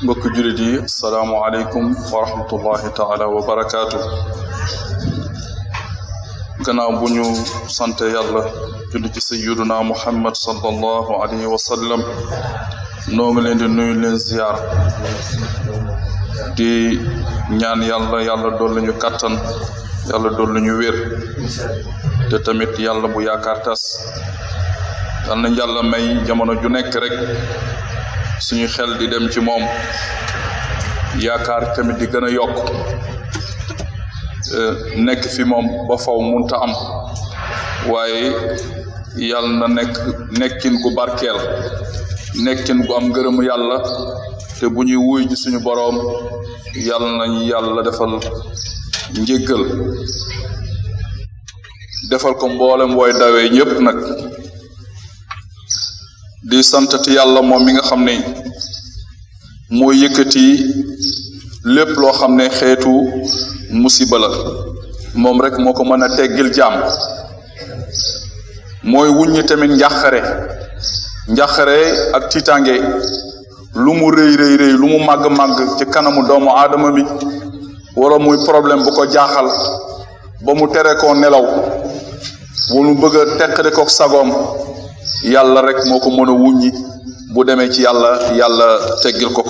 mbokk jullit yi assalaamu aleykum wa rahmatullahi taala wa barakaatu. gannaaw bu ñu sante yàlla julli ci sayyiduna muhammad sallallahu alayhi wa sallam noo ngi leen di nuyu leen ziyaar di ñaan yàlla dolli ñu kàttan yàlla dolli ñu wér te tamit yàlla bu yaakaar tas yal nañ yàlla may jamono ju nekk rek suñu xel di dem ci moom yaakaar tamit di gën a yokk nekk fi moom ba faw munta am waaye yàlla na nekkin gu barkeel nekkin gu am ngërëmu yàlla te bu ñuy wuy ji suñu boroom yàlla nañu yàlla defal njéggal defal ko mboolem wooy dawee ñépp nag di santati yàlla moom mi nga xam ne moo yëkkati lépp loo xam ne xeetu musiba la moom rek moo ko mën a teggil jaam mooy wuññi tamit njàqare ak tiitaange lu mu rëy lu mu màgg ci kanamu doomu aadama bi wala muy problème bu ko jaaxal ba mu tere koo nelaw wala mu bëgg a teqale ko sagoom yàlla rek moo ko mën a wuññi bu demee ci yàlla teggil ko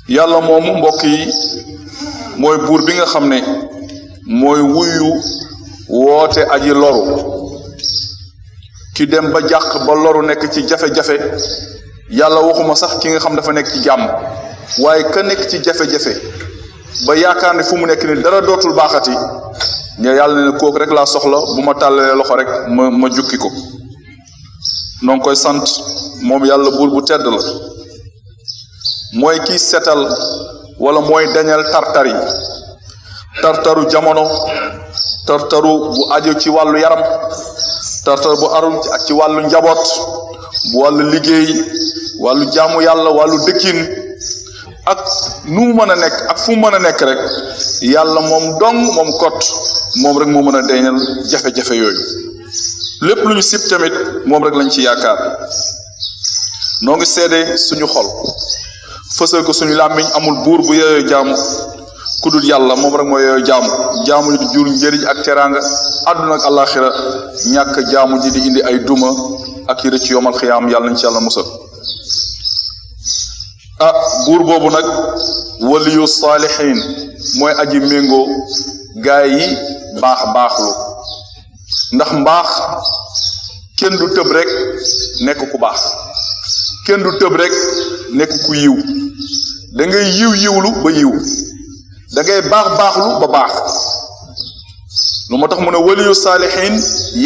yàlla moomu mbokk yi mooy buur bi nga xam ne mooy wuyu woote aji loru ki dem ba jàq ba loru nekk ci jafe-jafe yàlla waxuma sax ki nga xam dafa nekk ci jàmm waaye ka nekk ci jafe-jafe ba yaakaar ne fu mu nekk ni dara dootul baaxati nga yàlla ne kooku rek laa soxla bu ma tàllalee loxo rek ma jukki ko noo ngi koy sant moom yàlla buur bu tedd la mooy kiy setal wala mooy dañal tartaru jamono tartaru bu aju ci wàllu yaram tartar bu arum ak ci wàllu njaboot bu wàllu liggéey wàllu jaamu yàlla wàllu dëkkin ak nu mu mën a nekk ak fu mu mën a nekk rek yàlla moom dong moom kot moom rek moo mën a dañal jafe-jafe yooyu lépp lu ñu sib tamit moom rek lañ ci yaakaar noo ngi seede suñu xol fësal ko suñu làmmiñ amul buur bu yeyoo jaamu ku dul yàlla moom rek mooy yeyoo jaamu ji di jur njëriñ ak teraanga àdduna ak àllaaxira ñàkk jaamu ji di indi ay duma ak yi rëcc yomal xiyaam yàlla nañ ci yàlla musal buur boobu nag waliyu saalihiin mooy aji méngoo gaay yi baaxlu ndax mbaax kenn du tëb rek nekk ku baax kenn du tëb rek nekk ku yiw da ngay yiwlu ba yiw da ngay baaxlu ba baax lu moo tax mu ne waliyu saalihiin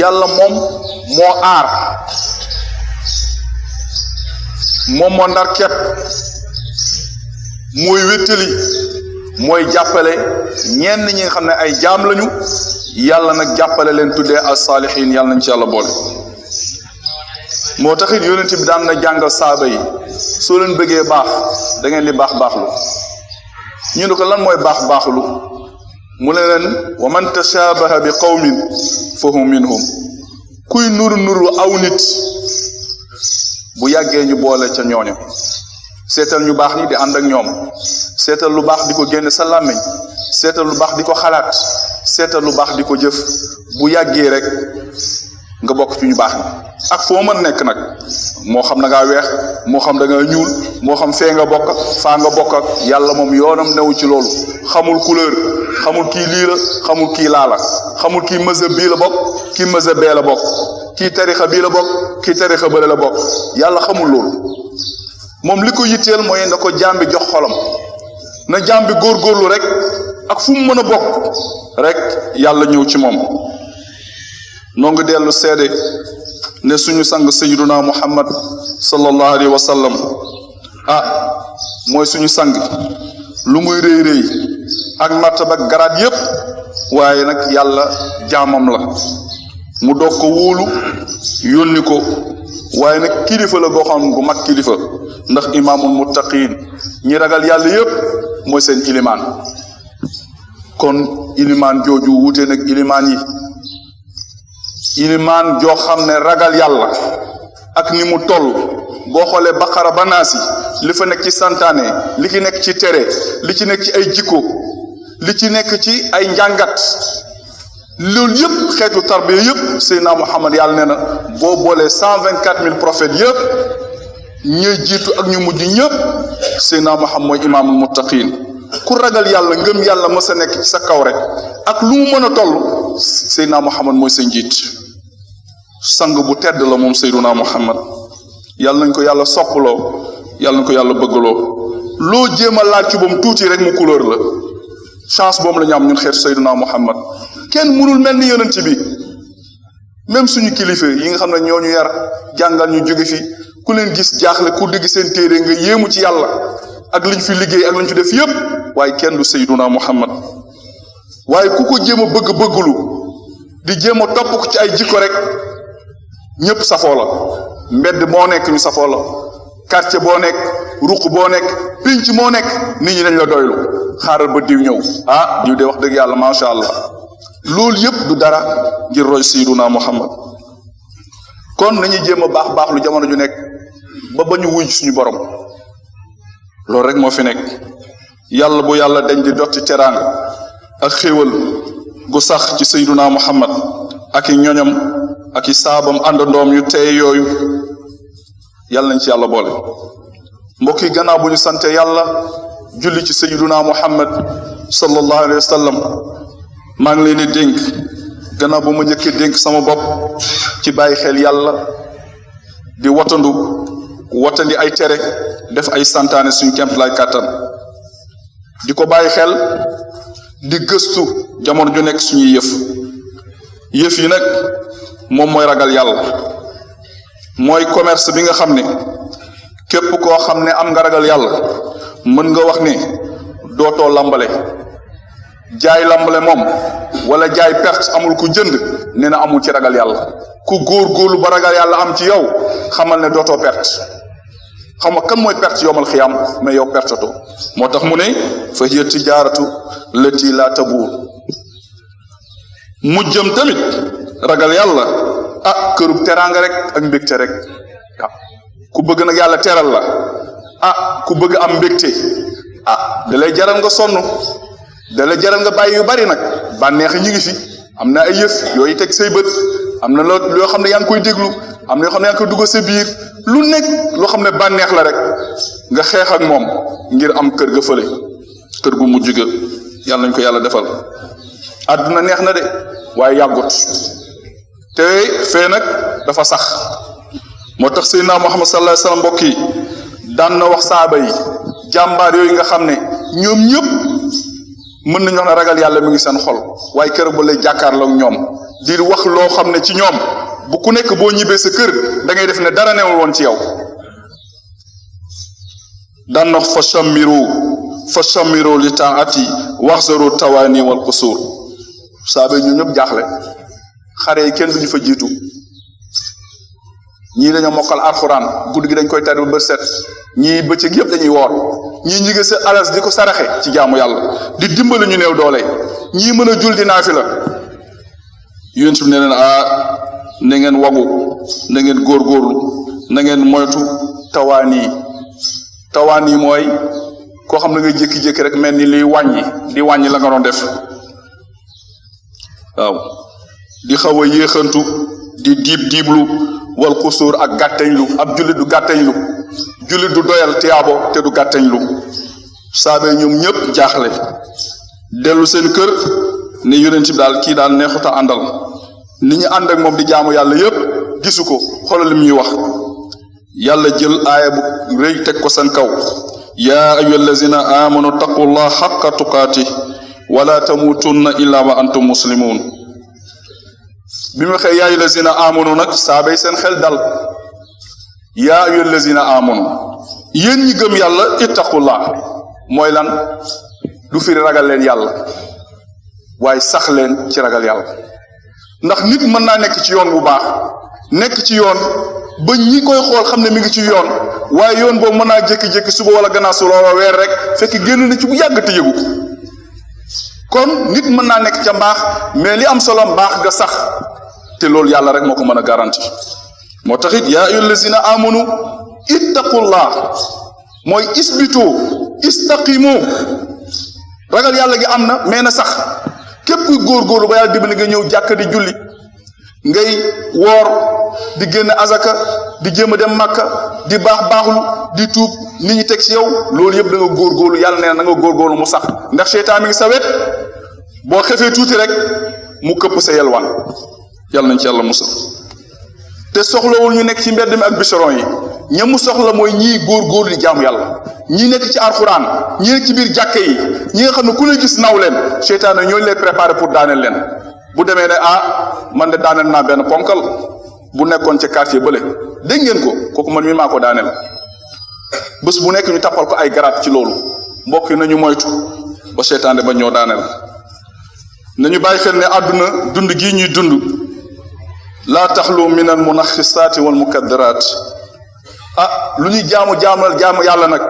yàlla moom moo aar moom moo ndar kepp mooy wéttali mooy jàppale ñenn ñi nga xam ne ay jaam lañu yàlla nag jàppale leen tuddee as-saalihiin yàlla nañ ci yàlla boole moo taxit yonent bi daan na jàngal saaba yi soo leen bëggee baax da ngeen di baaxlu ñu ne ko lan mooy baaxlu mu ne leen wa man tashabaha bi qawmin fa hum minhum kuy nuru aw nit bu yàggee ñu boole ca ñooña seetal ñu baax ñi di ànd ak ñoom seetal lu baax di ko génn sa làmmiñ seetal lu baax di ko xalaat seetal lu baax di ko jëf bu yàggee rek nga bokk ci ñu baax ñi ak foo mën nekk nag moo xam na ngaa weex moo xam da nga ñuul moo xam fee nga bokk faa nga bokk ak yàlla moom yoonam newu ci loolu xamul couleur xamul kii lii la xamul kii laa la xamul kii mazhab bii la bokk kii mazhab bee la bokk kii tarixa bii la bokk kii tarixa bële la bokk yàlla xamul loolu moom li ko yitteel mooy na ko jaam bi jox xolam na jaam bi góorgóorlu rek ak fu mu mën a bokk rek yàlla ñëw ci moom noo ngi dellu seede ne suñu sang sayyiduna muhammad sallallahu alayhi wa sallam mooy suñu sang lu muy rëy ak martaba ak garaat yépp waaye nag yàlla jaamam la mu doog ko wóolu yónni ko waaye nag kilifa la goo xam gu mag kilifa ndax imaamul muttaqiin ñi ragal yàlla yépp mooy seen ilimaan kon ilimaan jooju wuute nag ilimaan yi ilimaan joo xam ne ragal yàlla ak ni mu toll boo xoolee baqara ba naasi li fa nekk ci santaane li ci nekk ci tere li ci nekk ci ay jikko li ci nekk ci ay njàngat loolu yëpp xeetu tarbiya yëpp Seydina Muhammad yàlla nee na boo boolee 124 000 prophètes yëpp ñuy jiitu ak ñu mujj ñëpp Seydina Muhammad mooy imaamul muttaqin ku ragal yàlla ngëm yàlla mës a nekk ci sa kaw rek ak lu mu mën a toll Seydina Muhammad mooy sa njiit sang bu tedd la moom Seydina Muhammad yàlla nañ ko yàlla soppaloo yàlla nañ ko yàlla bëggaloo loo jéem a laal ci boom tuuti rek mu couleur la chance boobu la ñu am ñun xeetu Seydina Muhammad kenn mënul mel ni yonent bi même suñu kilifa yi nga xam ne ñoo ñu yar jàngal ñu jóge fi ku leen gis jaaxle ku dégg seen téere nga yéemu ci yàlla ak liñ fi liggéey ak liñ fi def yépp waaye kenn du Seydina Muhammad waaye ku ko jéem a bëggulu di jéem a topp ko ci ay jikko rek ñëpp safoo la mbedd moo nekk ñu safoo la quartier boo nekk ruq boo nekk pinc moo nekk nit ñi dañ la doylu xaaral ba diw ñëw diw de wax dëgg yàlla macha allah loolu yëpp du dara ngir roy Seydina Muhammad kon nañuy jéem a baax lu jamono ju nekk ba ñu wuy suñu borom loolu rek moo fi nekk yàlla bu yàlla dañ di dotti teraanga ak xéewal gu sax ci Seydina Muhammad ak i ñoñam ak i saabam àndandoom yu tey yooyu yàlla nañ ci yàlla boole mbokk yi gannaaw bu ñu sante yàlla julli ci Seydina Muhammad sallallahu alayhi wa sallam maa ngi leen di dénk gannaaw bu ma njëkkee dénk sama bopp ci bàyyi xel yàlla di watandi ay tere def ay santaane suñu kemtalaay kàttan di ko bàyyi xel di gëstu jamono ju nekk suñuy yëf yi nag moom mooy ragal yàlla mooy commerce bi nga xam ne képp koo xam ne am nga ragal yàlla mën nga wax ne dootoo lambale jaay lambale moom wala jaay perte amul ku jënd nee na amul ci ragal yàlla ku góorgóorlu ba ragal yàlla am ci yow xamal ne dootoo perte xam nga kan mooy perte yowmal xiyaam mais yow pertatoo moo tax mu ne fa hiya tijaaratu lati la tabuur mujjëm tamit ragal yàlla kërub teraanga rek ak mbégte rek waaw ku bëgg nag yàlla teral la ku bëgg am mbégte da lay jaral nga sonn da lay jaral nga bàyyi yu bari nag bànneex ñi ngi fi am na ay yëf yooyu teg say bët am na loo xam ne yaa ngi koy déglu am na yoo xam ne yaa ngi koy dugg sa biir lu nekk loo xam ne bànneex la rek nga xeex ak moom ngir am kër ga fële kër gu mujj ga yàlla nañ ko yàlla defal àdduna neex na de waaye yàggut te fee nag dafa sax moo tax Seydina Muhammad sallallahu alayhi wasallam mbokk yi daan na wax saaba yi jàmbaar yooyu nga xam ne ñoom ñëpp mën nañu wax ne ragal yàlla mi ngi seen xol waaye keroog ba lay jàkkaarloog ñoom di wax loo xam ne ci ñoom bu ku nekk boo ñibbee sa kër da ngay def ne dara newul woon ci yow daan na fa chammiru li taati waxzaru tawaani wal qusur saaba yi ñu ñëpp jaaxle xare yi kenn duñu fa jiitu ñii dañoo mokkal alxuraan guddi gi dañ koy tari ba bët set ñii bëccëg yëpp dañuy woor ñii ñi ngi sa alas di ko saraxe ci jaamu yàlla di dimbali ñu néew doole ñii mën a jul di naafila yonent bi ne leen na ngeen wagu na ngeen góorgóorlu na ngeen moytu tawaan yi mooy koo xam ne nga jékki-jékki rek mel ni liy di wàññi la nga doon def waaw di xaw a yéexantu di diiblu wal xusuur ak gàtteñlu ab jullit du gàtteñlu jullit du doyal tiyaabo te du gàtteñlu saabee ñoom ñëpp jaaxle dellu seen kër ne yonent bi daal kii daal neexuta àndal ni ñu ànd ak moom di jaamu yàlla yëpp gisu ko xoolal lim ñuy wax yàlla jël aaya bu rëy teg ko seen kaw yaa ayyuhal lazina amanu taqullah xaqa tuqaati wala tamutunna illa wa antum muslimun bi mu waxee yaa ayyuhal lazina amanu nag saabay seen xel dal yaa ayyuhal lazina amanu yéen ñi gëm yàlla ittaqullah mooy lan du firi ragal leen yàlla waaye sax leen ci ragal yàlla ndax nit mën naa nekk ci yoon bu baax nekk ci yoon ba ñi koy xool xam ne mi ngi ci yoon waaye yoon boobu mën naa jékki-jékki suba wala gannaaw su loola weer rek fekk génn na ci bu yàgg te yëgu kon nit mën naa nekk ca mbaax mais li am solo mbaax ga sax te loolu yàlla rek moo ko mën a garanti moo tax it yaa ayyuhal lazina amanu ittaqullah mooy isbitu istaqimu ragal yàlla gi am na mais na sax képp kuy góorgóorlu ba yàlla dimbali nga ñëw jàkk di julli ngay woor di génn azaka di jéem a dem màkka di baaxlu di tuub nit ñi teg ci yow loolu yëpp da nga góorgóorlu yàlla nee na nga góorgóorlu mu sax ndax seytaan mi ngi sa wet boo xefee tuuti rek mu këpp sa yelwaan yàlla nañ ci yàlla musal te soxlawul ñu nekk ci mbedd mi ak bicheron yi ñamu soxla mooy ñii góorgóorlu di jaamu yàlla ñii nekk ci alxuraan ñii nekk ci biir jàkke yi ñi nga xam ne ku la gis naw leen seytaan ne ñooñu lay préparé pour daaneel leen bu demee ne man de daaneel naa benn ponkal bu nekkoon ci quartier bële dégg ngeen ko kooku man mi maa ko daaneel bés bu nekk ñu tappal ko ay garaat ci loolu mbokk yi nañu moytu ba seytaane ba ñoo daaneel nañu bàyyi xel ne àdduna dund gii ñuy dund laa taxlu min al munaxisaati wal mukaddaraat lu ñuy jaamu yàlla nag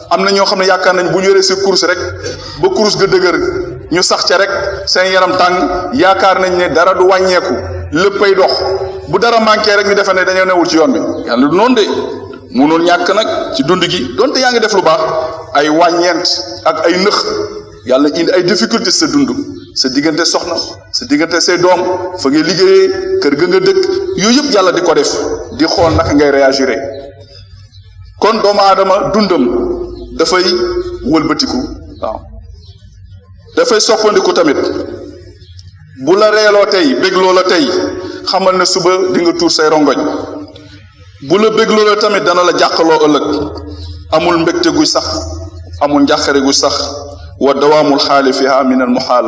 am na ñoo xam ne yaakaar nañ bu ñu yoree si course rek ba course ga dëgër ñu sax ca rek seen yaram tàng yaakaar nañ ne dara du wàññeeku léppay dox bu dara manqué rek ñu defe ne dañoo newul ci yoon bi yàlla du noonu de mënul ñàkk nag ci dund gi donte yaa ngi def lu baax ay wàññeent ak ay nëx yàlla indi ay difficulté sa dund sa diggante soxna sa diggante say doom fa ngay liggéeyee kër ga nga dëkk yooyu yëpp yàlla di ko def di xool naka ngay réagir kon doomu aadama dundam dafay wëlbatiku waaw dafay soppandiku tamit bu la reeloo tey bégloo la tey xamal ne suba di nga tuur say rongoñ bu la bégloo la tamit dana la jàqaloo ëllëg amul mbégte guy sax amul njàqare guy sax wa dawaamul xaali fiha min al muhaal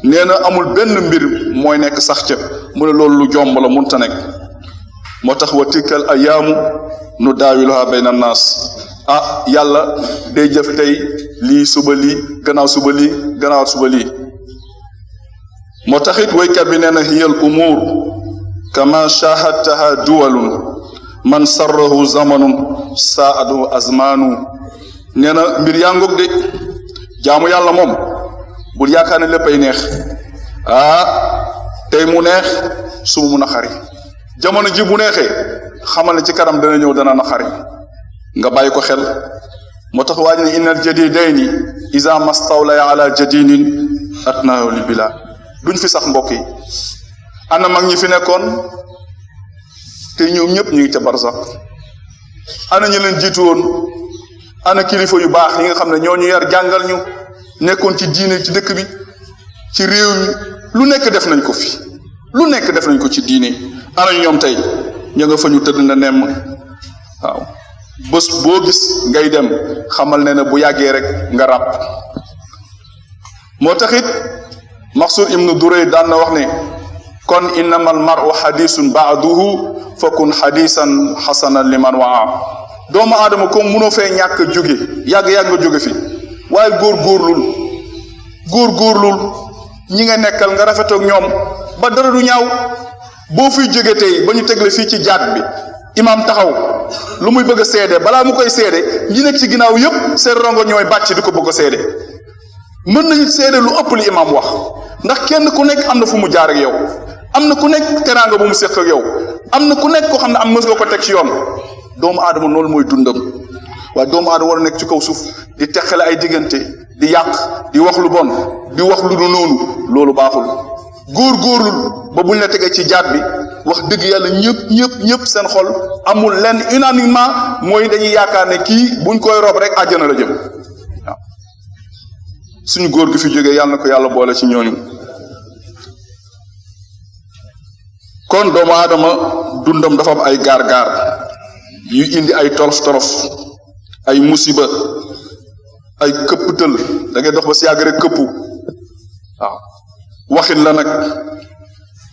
nee na amul benn mbir mooy nekk sax ca mu ne loolu lu jomb la munta nekk moo tax wa tilkal ayaamu nu daawiluha bayna naas yàlla day jëf tey lii suba lii gannaaw suba lii gannaaw suba lii moo taxit waykat bi nee na hiyal umuur kama shahadtaha duwalun man sarrahu zamanun saadahu azmaanu nee na mbir yaa ngoog de jaamu yàlla moom bul yaakaar ne léppay neex tey mu neex suba mu naqari jamono ji bu neexee xamal ne ci kanam dana ñëw dana naqari nga bàyyi ko xel moo tax waa ji ne innal jadidayni iza mastawlaya ala jadinin atnaahu li bila duñ fi sax mbokk yi ana mag ñi fi nekkoon te ñoom ñëpp ñu ngi ca barsax ana ñu leen jiitu woon ana kilifa yu baax yi nga xam ne ñoo ñu yar jàngal ñu nekkoon ci diine ci dëkk bi ci réew mi lu nekk def nañ ko fi lu nekk def nañ ko ci diine ana ñoom tey ña nga fa ñu tëdd na nemm waaw bés boo gis ngay dem xamal ne bu yàggee rek nga ràpp moo taxit Maxsuud ibnu Duray daan na wax ne kon innamal mar'u xadisun baaduhu fakun xadisan xasanan liman waa doomu aadama comme mënoo fee ñàkk a jóge yàgg-yàgg nga jóge fi waaye góorgóorlul ñi nga nekkal nga rafetoog ñoom ba dara du ñaaw boo fiy jóge tey ba ñu tegle fii ci jaat bi imaam taxaw lu muy bëgg a seede balaa mu koy seede ñi nekk ci ginnaaw yëpp seen rongo ñooy bàcc di ko bëgg a seede mën nañu seede lu ëpp li imaam wax ndax kenn ku nekk am na fu mu jaar ak yow am na ku nekk teraanga bu mu séq ak yow am na ku nekk koo xam ne am mës nga ko teg ci yoon doomu aadama loolu mooy dundam waaye doomu aadama war a nekk ci kaw suuf di teqale ay diggante di yàq di wax lu bon di wax lu du noonu loolu baaxul góorgóorlul ba buñ la tegee ci jaat bi wax dëgg yàlla ñëpp seen xol amul lenn unanimement mooy dañuy yaakaar ne kii buñ koy rob rek àjjana la jëm waaw suñu góor gi fi jógee yàlla na ko yàlla boole ci ñooñu kon doomu aadama dundam dafa am ay gaar-gaar yu indi ay torof ay musiba ay këpptël da ngay dox ba si yàgg rek këppu waaw waxin la nag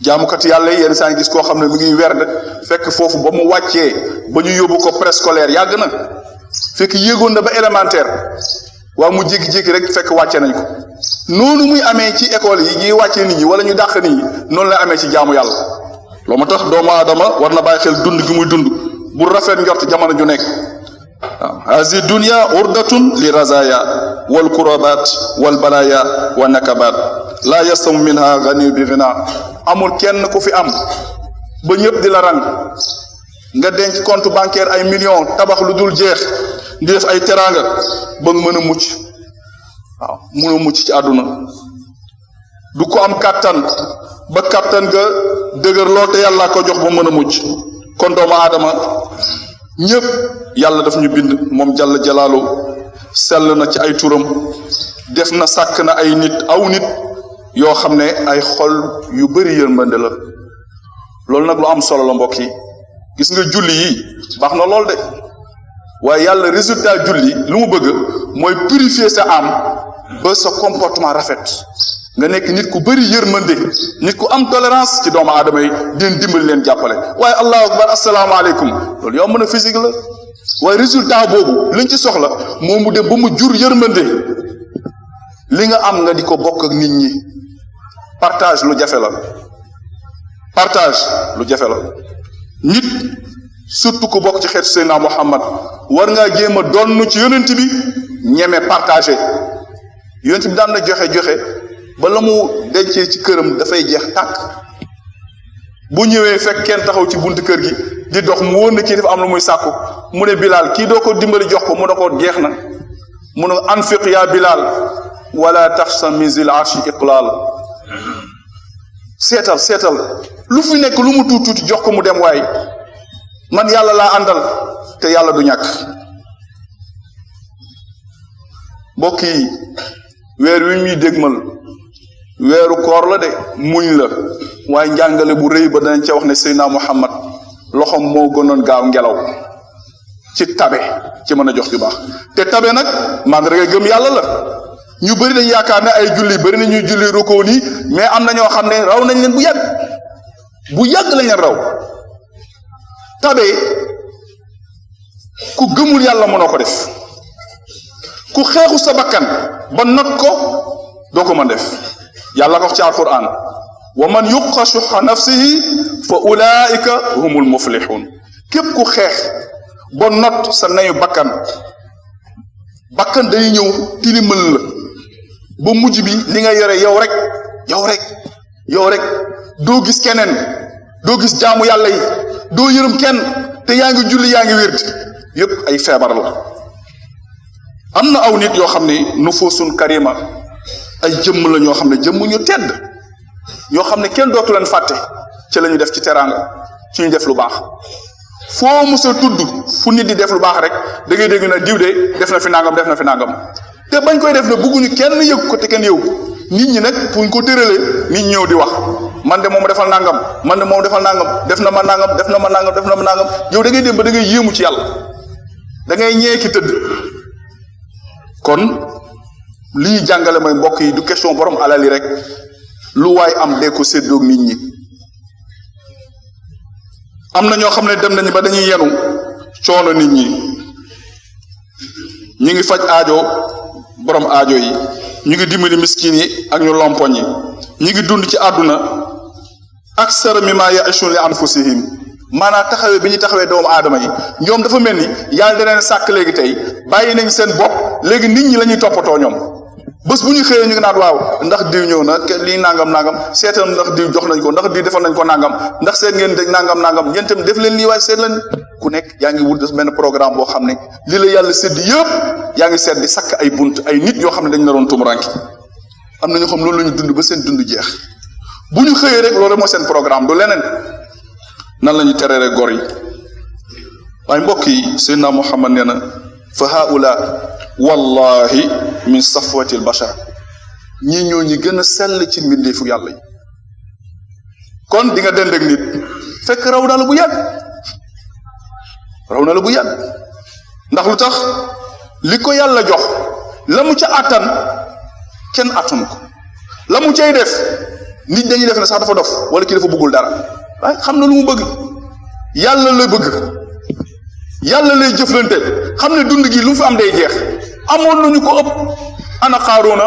jaamukat yàlla yi yenn saa ngi gis koo xam ne mu ngi werd fekk foofu ba mu wàccee ba ñu yóbbu ko préscolaire yàgg na fekk yéegoon na ba élémentaire waaw mu jékki-jékki rek fekk wàcce nañ ko noonu muy amee ci école yi ñuy wàccee nit ñi wala ñu dàq nit ñi noonu la amee ci jaamu yàlla loo ma tax doomu aadama war na bàyyi xel dund gi muy dund bu rafet njort jamono ju nekk waaw hazi dunya urdatun li razaya wal kurabat wal balaya wa nakabat la yastamu minha gani bi ghina amul kenn ku fi am ba ñëpp di la rang nga denc compte bancaire ay millions tabax lu dul jeex di def ay teraanga ba mën a mucc waaw mën a mucc ci àdduna du ko am kàttan ba kàttan ga dëgër lool te yàlla ko jox ba mën a mucc kon doomu aadama ñëpp yàlla daf ñu bind moom jalla jalaalu sell na ci ay turam def na sàkk na ay nit aw nit yoo xam ne ay xol yu bari yërmande la loolu nag lu am solo la mbokk yi gis nga julli yi baax na lool de waaye yàlla résultat julli lu mu bëgg mooy purifier sa âme ba sa comportement rafet nga nekk nit ku bari yërmande nit ku am tolérance ci doomu aadama yi di leen dimbali leen jàppale waaye allahu akbar asalaamaaleykum loolu yow mën a physique la waaye résultat boobu liñ ci soxla moom mu dem ba mu jur yërmande li nga am nga di ko bokk ak nit ñi partage lu jafe la partage lu jafe la nit surtout ku bokk ci xeetu Seydina Muhammad war ngaa jéem a donn ci yonent bi ñeme partagé yonent bi daan na joxe ba la mu dencee ci këram dafay jeex tàkk bu ñëwee fekk kenn taxaw ci buntu kër gi di dox mu wóor na kii dafa am lu muy sàkku mu ne Bilal kii doo ko dimbali jox ko mu ne ko jeex na mu ne anfiq yaa Bilal wala taxsa min zil arshi iqlal seetal lu fi nekk lu mu tuuti jox ko mu dem waaye man yàlla laa àndal te yàlla du ñàkk mbokk yi weer wi ñuy dégmal weeru koor la de muñ la waaye njàngale bu rëy ba danañ ca wax ne Seydina Muhammad loxom moo gënoon gaaw ngelaw ci tabe ci mën a jox ju baax te tabe nag mandarga gëm yàlla la ñu bëri dañ yaakaar ne ay julli bëri na ñuy julli rukkoo nii mais am na ñoo xam ne raw nañ leen bu yàgg lañ leen raw tabe ku gëmul yàlla mënoo ko def ku xeexu sa bakkan ba not ko doo ko mën def yàlla ko wax ci alquran wa man yuqa shuha nafsihi fa ulaika humul muflihun képp ku xeex ba not sa nayu bakkan day ñëw tilimal la ba mujj bi li nga yore yow rek doo gis keneen doo gis jaamu yàlla yi doo yërëm kenn te yaa ngi julli yaa ngi wérd yépp ay feebar la am na aw nit yoo xam ne nufusun karima ay jëmm la ñoo xam ne jëmm ñu tedd ñoo xam ne kenn dootu leen fàtte ci la ñu def ci teraanga ci ñu def lu baax foo mos a tudd fu nit di def lu baax rek da ngay dégg na diw de def na fi nangam te bañ koy def ne bëgguñu kenn yëg ko te kenn yëg nit ñi nag fu ñu ko tëralee nit ñëw di wax man de moom defal nangam def na ma nangam yow da ngay dem ba da ngay yéemu ci yàlla da ngay ñee ki tëdd kon li ñu jàngale mooy mbokk yi du question borom alal yi rek lu waay am dee ko séddoog nit ñi am na ñoo xam ne dem nañu ba dañuy yenu coono nit ñi ñu ngi faj aajo borom aajo yi ñu ngi dimbali miskin yi ak ñu lompoñ yi ñu ngi dund ci àdduna aksara mimma ya'ishun li anfusihim maanaam taxawee bi ñu taxawee doomu aadama yi ñoom dafa mel ni yàlla da leen sàkk léegi tey bàyyi nañ seen bopp léegi nit ñi la ñuy toppatoo ñoom bés bu ñu xëyee ñu ngi naan waaw ndax diw ñëw na lii nangam seetal ndax diw jox nañ ko ndax diw defal nañ ko nangam ndax seet ngeen dégg nangam ngeen tam def leen lii waaye seet leen ku nekk yaa ngi wut benn programme boo xam ne li la yàlla sédd yëpp yaa ngi seet di sakk ay bunt ay nit yoo xam ne dañ naroon tumuranki am na ñoo xam loolu la ñu dund ba seen dund jeex bu ñu xëyee rek loolu mooy seen programme du leneen nan la ñu terere gor yi waaye mbokk yi Seydina Muhammad nee na fa haula wallahi min safwati albashar ñii ñoo ñi gën a sell ci mbindeefu yàlla yi kon di nga dend ak nit fekk raw na la bu yàgg ndax lu tax li ko yàlla jox la mu ca àttan kenn attanu ko la mu cay def nit dañuy def ne sax dafa dof wala kii dafa bëggul dara waaye xam na lu mu bëgg yàlla la bëgg yàlla lay jëflante xam ne dund gi lu mu fi am day jeex amoon nañu ko ëpp ana Xaaruuna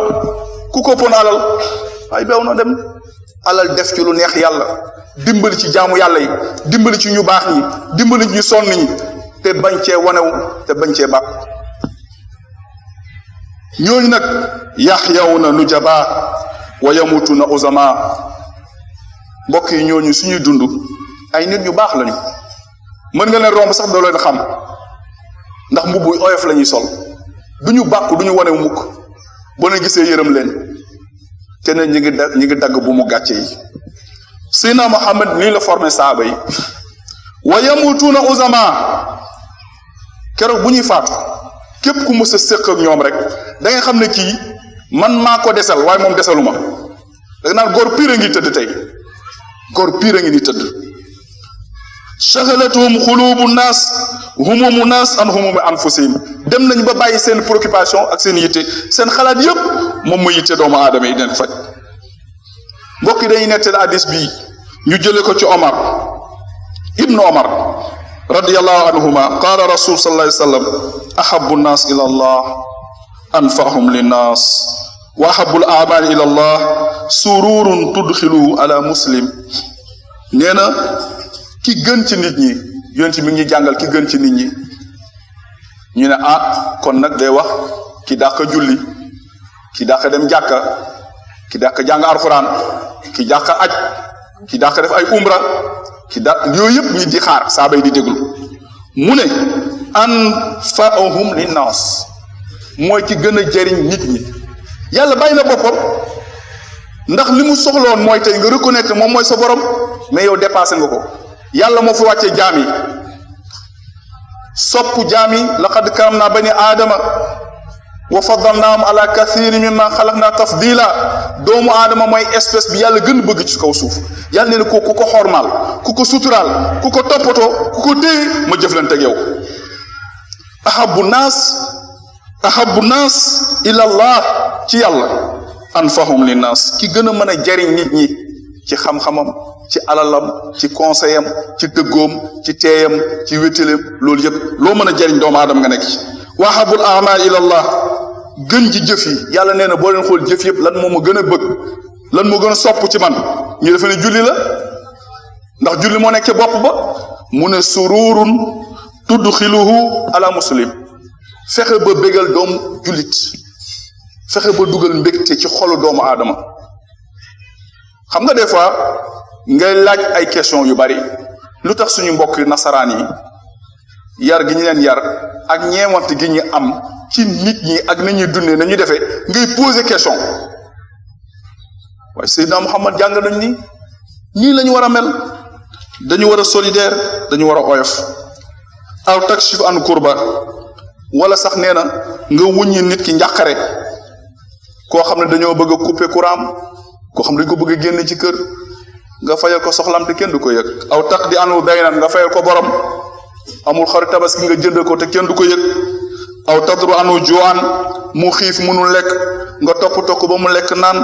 ku ko ëppoon alal waaye beew na dem alal def ci lu neex yàlla dimbali ci jaamu yàlla yi dimbali ci ñu baax ñi dimbali ci ñu sonn ñi te bañ cee wanewu te bañ cee bàkk ñooñu nag yaxyawna nujaba wa yamutuna uzama mbokk yi ñooñu suñuy dund ay nit ñu baax lañu mën nga leen romb sax doo leen xam ndax mbubb oyof la ñuy sol du ñu bàkku du ñu wane mukk boo leen gisee yërëm leen te ne ñi ngi dagg bu mu gàcce yi. Seydina Muhammad nii la formé saaba yi. wa yamutuuna uzama keroog bu ñuy faatu képp ku mës a séq ak ñoom rek da ngay xam ne kii man maa ko desal waaye moom desaluma da nga naan góor piir a ngi tëdd tey góor piir a ngi ni tëdd. shaghalatuhum xulubu naas humumu naas an humumi anfusihim dem nañ ba bàyyi seen préoccupation ak seen yitte seen xalaat yépp moom mooy yitte doomu aadama yi den faj. mbokk yi dañuy nettali hadis bii ñu jële ko ci Omar ibnu Omar radiyallahu anhuma qaala rasul sallallahu alayhi wa sallam ahabu nnaas ila allah anfahum linnaas wa ahabu al aamali ila allah sururun tudxiluhu ala muslim. nee na ki gën ci nit ñi yonent mi ngi ñuy jàngal ki gën ci nit ñi ñu ne kon nag day wax ki dàq julli ki dàq dem jàkka ki dàq jàng alxuraan ki dàq aj ki dàq def ay umra ki dàq yooyu yëpp ñi di xaar saaba yi di déglu mu ne anfa'uhum linnaas mooy ki gën a jëriñ nit ñi. yàlla bàyyi na boppam ndax li mu soxloon mooy tey nga reconnaître moom mooy sa borom mais yow dépassé nga ko. yàlla moo fi wàccee jaam yi sopp jaam yi laqad karamna bani aadama wa faddalnaahum ala kathirin mimma xalaqna tafdila. doomu aadama mooy espèce bi yàlla gën bëgg ci kaw suuf yàlla nee na ku ko xormaal ku ko suturaal ku ko toppatoo ku ko téye ma jëflante ak yow. ahabu naas ila allah ci yàlla anfahum linnaas ki gën a mën a jariñ nit ñi ci xam-xamam ci alalam ci conseil am ci dëggoom ci teeyam ci wéttaleem loolu yëpp loo mën a jariñ doomu aadama nga nekk ci. wa ahabul a'mal ila allah gën ji jëf yi yàlla nee na boo leen xool jëf yëpp lan moo ma gën a bëgg lan moo gën a sopp ci man ñu defe ne julli la ndax julli moo nekk ci bopp ba mu ne sururun tudxiluhu ala muslim fexe ba bégal doomu jullit fexe ba dugal mbégte ci xolu doomu aadama. xam nga des fois ngay laaj ay question yu bari lu tax suñu mbokk nasaraan yi yar gi ñu leen yar ak ñeewant gi ñu am ci nit ñi ak nañuy dundee nañuy defee ngay poser question waaye Seydina Muhammad jàng nañ ni nii la ñu war a mel dañu war a solidaire dañu war a oyof aw takshif an kurba wala sax nee na nga wuññi nit ki njàqare koo xam ne dañoo bëgg a couper courant koo xam ne dañ ko bëgg a génne ci kër nga fayal ko soxlam te kenn du ko yëg aw taq di anu daynan nga fayal ko borom amul xaru tabaski nga jënd ko te kenn du ko yëg aw tadru anu juwaan mu xiif mënul lekk nga toppatoo ko ba mu lekk naan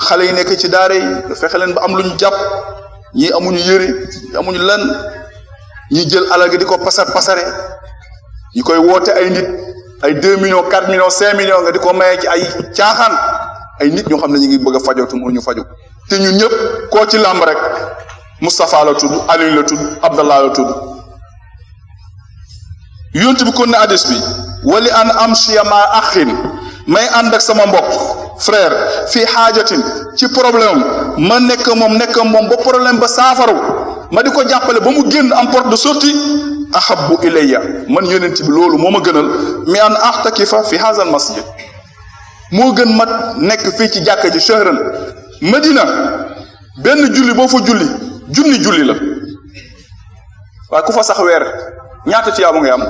xale yi nekk ci daara yi nga fexe leen ba am lu ñu jàpp ñii amuñu yëre ñii amuñu lenn ñi jël alal gi di ko pasare ñi koy woote ay nit ay 2 millions 4 millions 5 millions nga di ko maye ci ay caaxaan ay nit ñoo xam ne ñu ngi bëgg a fajootu mënuñu faju te ñun ñëpp koo ci làmb rek Moustapha la tudd Aliou la tudd Abdallah la tudd yonent bi kon ne hadis bi wali an amsiya ma axin may ànd ak sama mbokk frère fii xaajatin ci problème ma nekk moom ba problème ba saafaru ma di ko jàppale ba mu génn am porte de sortie ahabbu ilayya man yonent bi loolu moo ma gënal mi an axtakifa fi hazal masjid moo gën ma nekk fii ci jàkka ji shahran Madina benn julli boo fa junni julli la waaye ku fa sax weer ñaata tiyaabu ngay am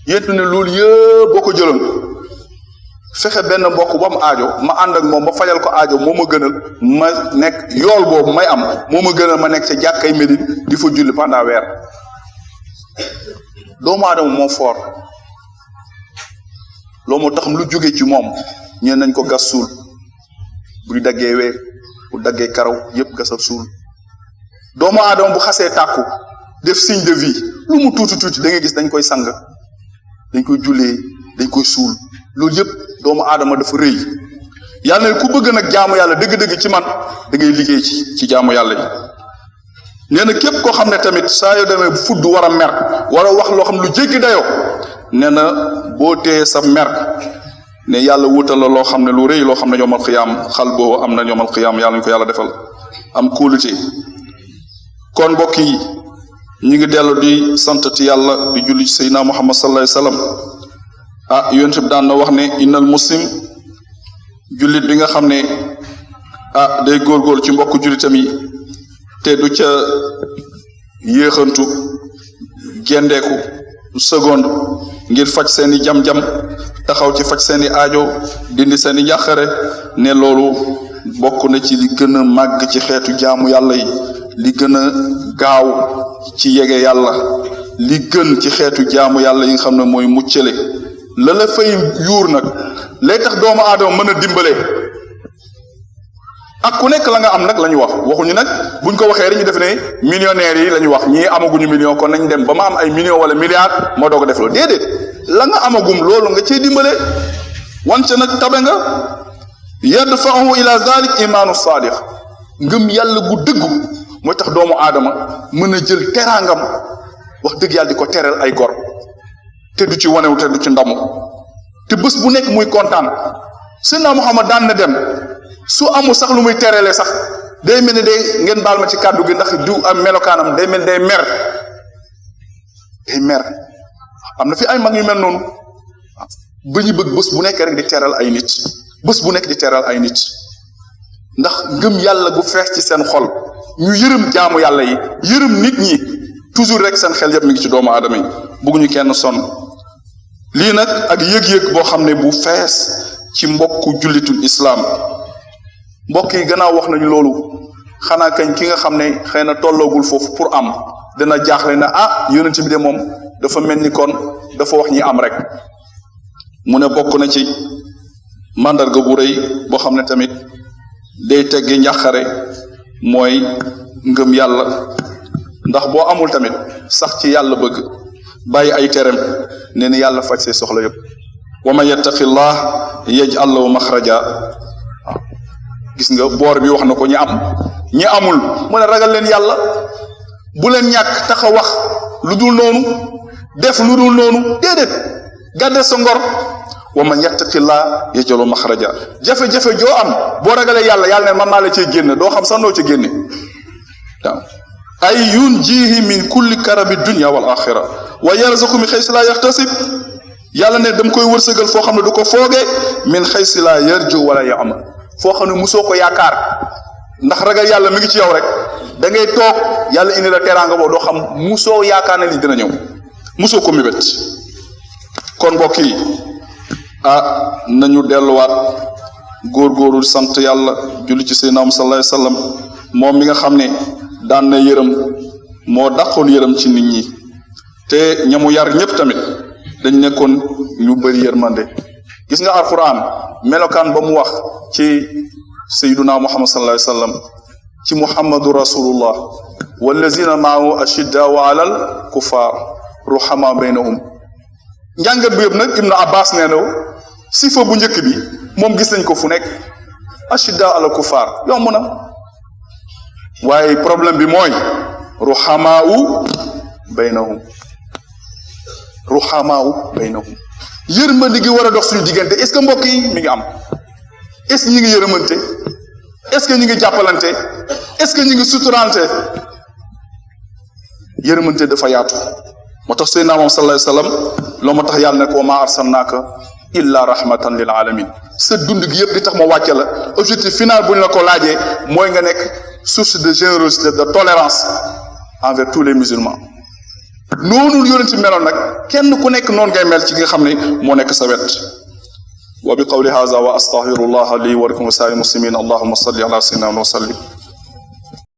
yéen ne loolu yëpp boo ko jëloon fexe benn mbokk ba mu aajo ma ànd ak moom ba fajal ko aajo moo ma gënal ma nekk yool boobu may am moo ma gënal ma nekk ca jàkkay Médine di fa julli pendant weer doomu aadama moo fort loolu moo tax lu jóge ci moom ñeen nañ ko gas suul buy daggee wee bu daggee karaw yëpp gasal suul doomu aadama bu xasee tàkku def signe de vie lu mu tuuti da ngay gis dañ koy sang dañ koy jullee dañ koy suul loolu yëpp doomu aadama dafa rëy yàlla ne ku bëgg nag jaamu yàlla dëgg-dëgg ci man da ngay liggéey ci jaamu yàlla yi nee na képp koo xam ne tamit saa yoo demee bu fudd war a mer wala wax loo xam lu jéggi dayoo nee na boo téye sa mer ne yàlla wutal la loo xam ne lu rëy loo xam ne yomal xiyaam xal boobu am na yomal xiyaam yàlla ñu ko yàlla defal am kóolute kon mbokk yi ñu ngi dellu di santati yàlla di julli ci Seydina Muhammad sallallahu alayhi wasallam yonent bi daan na wax ne innal muslim jullit bi nga xam ne day góorgóorlu ci mbokk jullitam yi te du ca yéexantu gendeeku seconde ngir faj seeni jam-jam taxaw ci faj seeni aajo dindi seeni njàqare ne loolu bokk na ci li gën a màgg ci xeetu jaamu yàlla yi li gën a gaaw ci yege yàlla li gën ci xeetu jaamu yàlla yi nga xam ne mooy muccale la fay yuur nag lay tax doomu aadama mën a dimbale ak ku nekk la nga am nag la ñu wax waxuñu nag buñ ko waxee rek ñu def ne millionnaires yi la ñu wax ñii amaguñu million kon nañ dem ba ma am ay millions wala milliards moo doog a def loolu déedéet la nga amagum loolu nga ciy dimbale wante nag tabe nga yadfa'u ila zalik imaanu saadiq ngëm yàlla gu dëggu mooy tax doomu aadama mën a jël teraangam wax dëgg yàlla di ko teral ay gor te du ci wanewu te du ci ndamu te bés bu nekk muy kontaan Seydina Muhammad daan na dem su amul sax lu muy terale sax day mel ni day ngeen baal ma ci kàddu gi ndax du am melokaanam day mel ni day mer am na fi ay mag yu mel noonu ba ñu bëgg bés bu nekk rek di teral ay nit bés bu nekk di teral ay nit ndax ngëm yàlla gu fees ci seen xol ñu yërëm jaamu yàlla yi yërëm nit ñi toujours rek seen xel yëpp mi ngi ci doomu aadama yi bëgguñu kenn sonn lii nag ak yëg-yëg boo xam ne bu fees ci mbokku jullitul islaam mbokk yi gannaaw wax nañu loolu xanaa kañ ki nga xam ne xëy na tolloogul foofu pour am dana jaaxle na yonent bi de moom dafa mel ni kon dafa wax ñi am rek mu ne bokk na ci màndarga bu rëy boo xam ne tamit day teggi njàqare mooy ngëm yàlla ndax boo amul tamit sax ci yàlla bëgg bàyyi ay terem nee na yàlla faj say soxla yëpp wa man yattaqillah yaj'al lahu maxraja gis nga boor bi wax na ko ñi am ñi amul mu ne ragal leen yàlla bu leen ñàkk tax a wax lu dul noonu def lu dul noonu déedéet gàdde sa ngor wa man yattaqillah yaj'al lahu maxraja jafe-jafe joo am boo ragalee yàlla yàlla ne man maa la cee génne doo xam sax noo ci génne waaw ay yunjihi min kulli karabi dunya wal axira wa yarzuqu min xaysi laa yaxtasib yàlla ne dam koy wërsëgal foo xam ne du ko foogee min xaysi laa yarju wala ya'mal foo xam ne musoo ko yaakaar ndax ragal yàlla mi ngi ci yow rek da ngay toog yàlla indi la teraanga boo doo xam musoo yaakaar ne li dina ñëw musoo ko mébét kon mbokk yi nañu delluwaat góorgóorlu sant yàlla julli ci Seydina Muhammad sallallahu alayhi wasallam moom mi nga xam ne daan na yërëm moo dàqoon yërëm ci nit ñi te ñamu yar ñëpp tamit dañ nekkoon ñu bëri yërmande gis nga alquran melokaan ba mu wax ci sayyiduna Muhammad sallallahu alayhi wasallam ci muhammadu rasulullah wallazina maahu ashiddaa'u alal kuffar ruhamaa baynahum njàngat bi yëpp nag Ibnu Abbas nee na sifa bu njëkk bi moom gis nañ ko fu nekk ashiddaa'u alal kuffar yomb na waaye problème bi mooy ruhamaa'u baynahum yërmande gi war a dox suñu diggante est-ce que mbokk yi mi ngi am est-ce que ñi ngi yërëmante est-ce que ñi ngi jàppalante est-ce que ñi ngi suturante yërëmante dafa yaatu moo tax Seydina Muhammad sallallahu alayhi wasallam loo ma tax yàlla ne ko ma arsalnaaka illa rahmatan lil alamin sa dund gi yëpp di tax ma wàcce la objectif final bu ñu la ko laajee mooy nga nekk source de générosité de tolérance envers tous les musulmans noonu yonent bi meloon nag kenn ku nekk noonu ngay mel ci nga xam ne moo nekk sa wet wa bi qawli hadha wa astaghfirullah li wa lakum wa sa'il muslimin allahumma salli ala sayyidina wa sallim